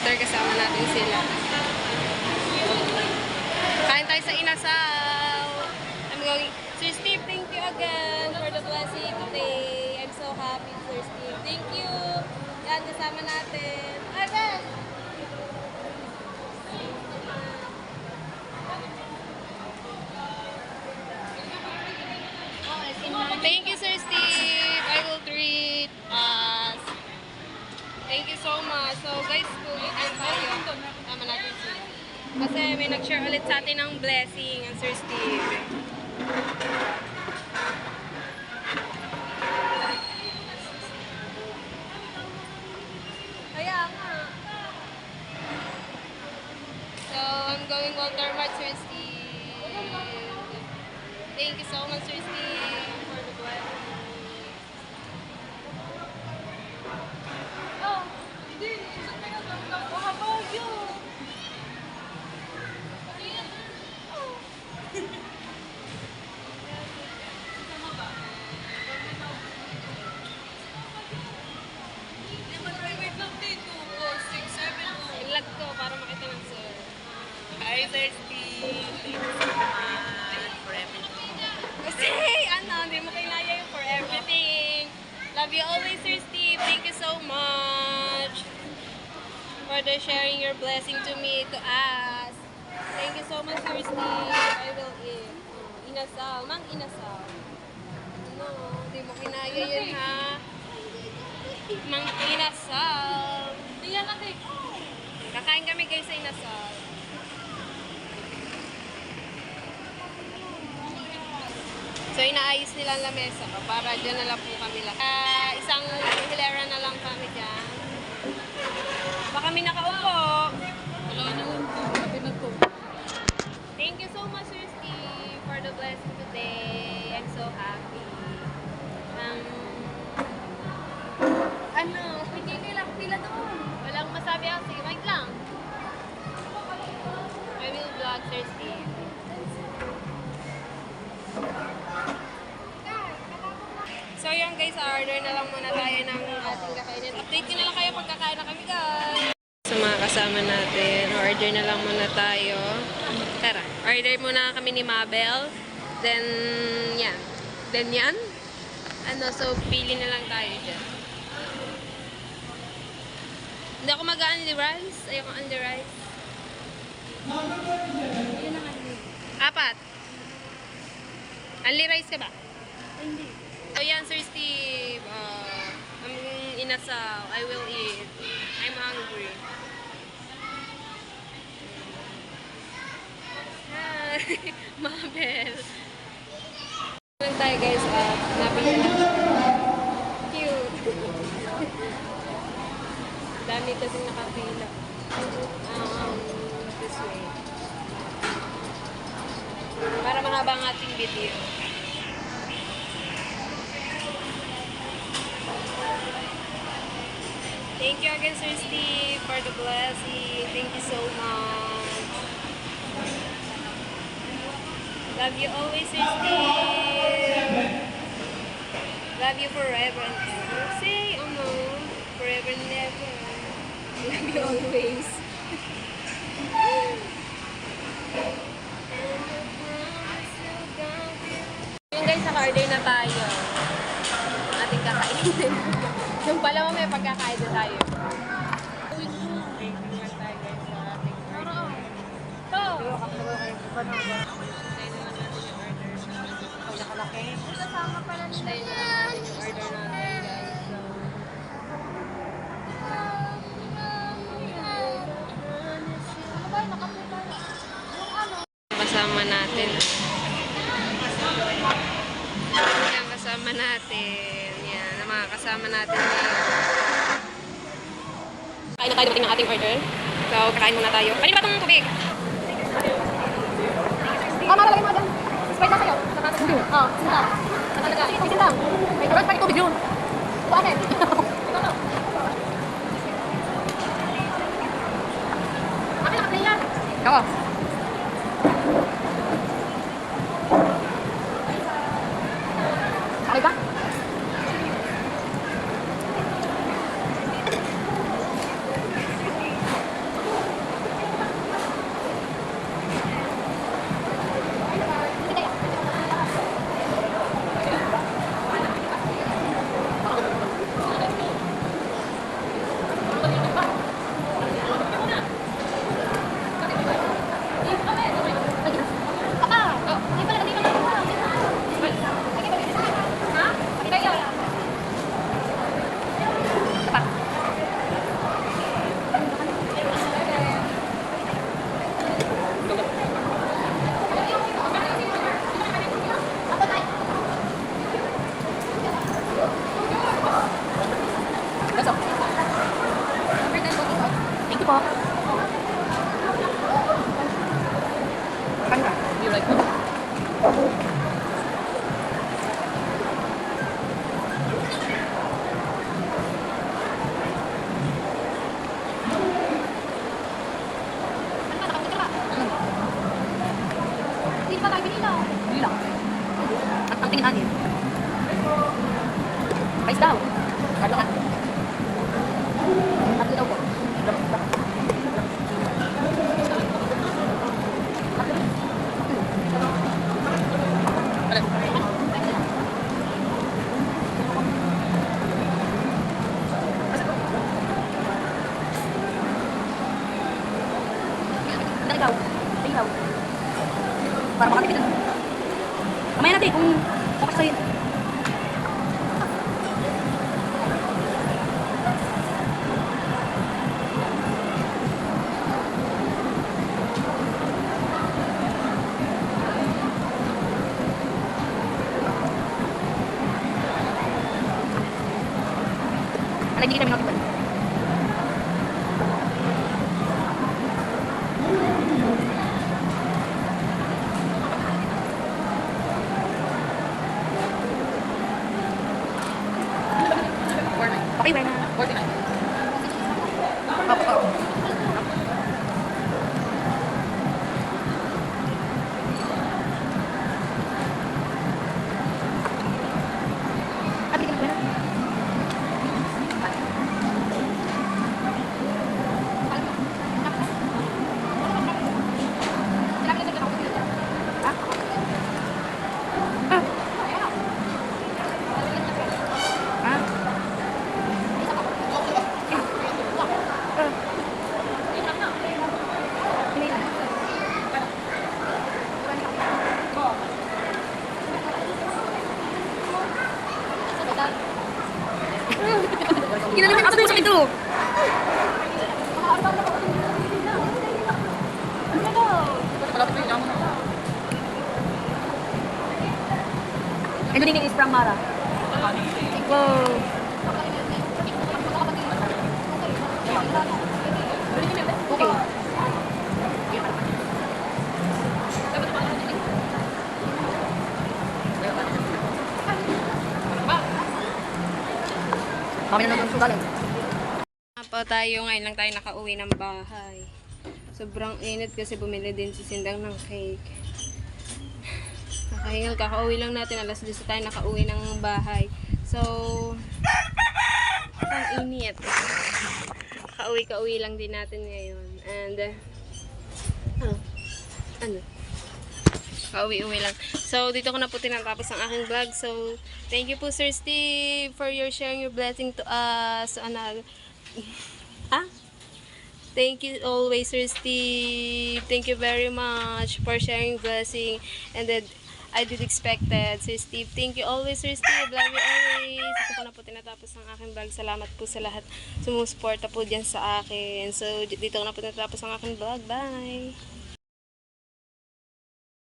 Walter, kasama natin sila. Kain tayo sa Inasal. I'm going, Sir Steve, thank you again for the blessing today. I'm so happy, Sir Steve. Thank you. Yan, kasama natin. Again! Thank you, Sir Steve. I will treat us. Thank you so much. So, guys, kung ikan tayo, tama natin sila. Kasi may nag-share ulit sa atin ng blessing ang Sir Steve. Kaya nga. So, I'm going Walter Mart, Sir Steve. Thank you so much, Sir Steve, for the blessing. Oh, hindi. How about you? Ilag ko para makita ng sir. Hi, Sir Steve. Thank you so much for everything. Kasi, hindi mo kinaya yung for everything. Love you always, Sir Steve. Thank you so much for the sharing your blessing to me, to us. Thank you so much, Sir Steve. I will eat. Inasal. Mang inasal. Ano, hindi mo kinaya yun, ha? Mang inasal. Tingnan natin. Kakain kami guys sa Inasal. So, inaayos nila ang lamesa ko para dyan na lang po kami lang. Isang hilera na lang kami dyan. Baka kami nakaupo. Wala na lang po. Sabi na po. Thank you so much, Sir Steve, for the blessing today. I'm so happy. Hindi lang pila doon. Walang masabi ako. Sige, wait lang. I will vlog, Sir Steve. So yun guys, order na lang muna tayo ng ating kakainin. Update ko na lang kayo pag kakain na kami guys. Sa mga kasama natin, order na lang muna tayo. Tara, order muna kami ni Mabel. Then, yan. Then yan. So pili na lang tayo dyan. Hindi ako mag-only rice. Ayoko only rice. Apat. Only rice ka ba? Hindi. So yan, Sir Steve. I'm inasal. I will eat. I'm hungry. Hi, Mabel. Lang tayo guys. Napili na. Cute. Dami kasing nakapila. This way. Para mahaba ang ating video. Thank you again, Sir Steve, for the blessing. Thank you so much. Love you always, Sir Steve. Love you forever and ever. Say, forever and ever. Love you always. Yung guys, naka-order na tayo. Ating kakainin. Yung pala mo may pagkakain na tayo. Kasama pala nila yan. Order natin guys. Ano ba? Nakapunta na. Yung ano? Kasama natin. Yan, kasama natin. Yan, ang mga kasama natin ngayon. Kain na tayo dumating ng ating order. So, kakain muna tayo. Pwede ba itong tubig? Malalagay mo dyan. Sprite lang sa'yo. Saka sa tubig. Oo, sila. Nakalagay. Isin lang. May tubig pa yung tubig yun. Ito akin. Akin nakaplay yan. Oo. Sakay ba? Ito po. Do you like them? Hindi pa tayo pinila. Hindi lang. Ang tingin anin. Rice daw. Tatlo ka. Tatlo daw po. Daligaw. Daligaw. Para makatipid lang. Kamaya natin kung focus sa'yo. Alay, hindi kami nakipad. Okay, wala na. 49. Opo. Ah, bigyan ko na. Kinalaman ako sa ito. Malapit na yung mo. Ito din is from Mara. Wow. Okay. Kami na ng sugal. Po tayo, ngayon lang tayo nakauwi ng bahay. Sobrang init kasi bumili din si Sindang ng cake. Nakahingal, kakauwi lang natin. Alas 10 tayo nakauwi ng bahay. So, ang init. Kauwi lang din natin ngayon. And, ano? Kauwi lang. So, dito ko na po tinatapos ang aking vlog. So, thank you po Sir Steve for your sharing your blessing to us. Thank you always Sir Steve. Thank you very much for sharing blessing. And then, I did expected. Sir Steve, thank you always Sir Steve. Love you always. Dito ko na po tinatapos ang aking vlog. Salamat po sa lahat sumusuporta po dyan sa akin. So, dito ko na po tinatapos ang aking vlog. Bye!